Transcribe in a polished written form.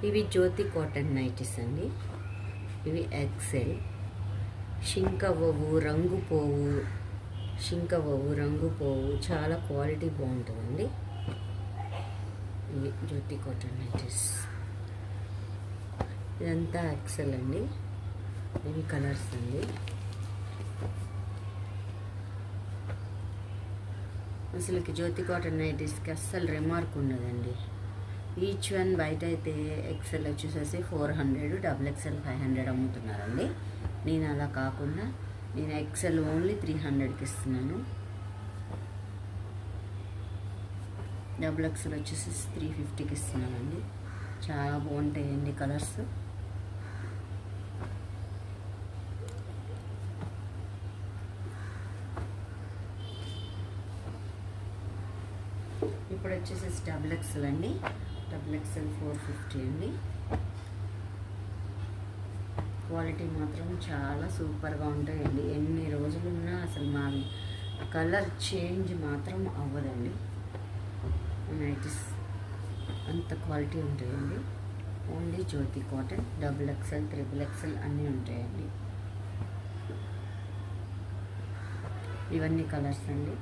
ఇవి జ్యోతి cotton nighties అండి. ఇవి ఎక్సెల్. షింకవ్వవు, రంగు పోవు, చాలా క్వాలిటీ బాగుంటుందండి. ఇవి జ్యోతి కాటన్ నైటీస్. ఇదంతా ఎక్సెల్ అండి. ఇవి కలర్స్ అండి. అసలుకి జ్యోతి కాటన్ నైటీస్కి అస్సలు రిమార్క్ ఉండదండి. ఈచ్ వన్ బయట అయితే ఎక్సెల్ వచ్చేసేసి 400, డబుల్ ఎక్సెల్ 500 అమ్ముతున్నారండి. నేను అలా కాకుండా నేను ఎక్సెల్ ఓన్లీ 300కి ఇస్తున్నాను. డబుల్ ఎక్సెల్ వచ్చేసి 350కి ఇస్తున్నానండి. చాలా బాగుంటాయండి కలర్స్. ఇప్పుడు వచ్చేసి డబుల్ ఎక్సెల్ అండి. డబుల్ ఎక్సెల్ 450 అండి. క్వాలిటీ మాత్రం చాలా సూపర్గా ఉంటాయండి. ఎన్ని రోజులున్నా అసలు మావి కలర్ చేంజ్ మాత్రం అవ్వదండి. నైటీస్ అంత క్వాలిటీ ఉంటాయండి. Only Jyothi cotton. Double excel, triple excel అన్నీ ఉంటాయండి. ఇవన్నీ కలర్స్ అండి.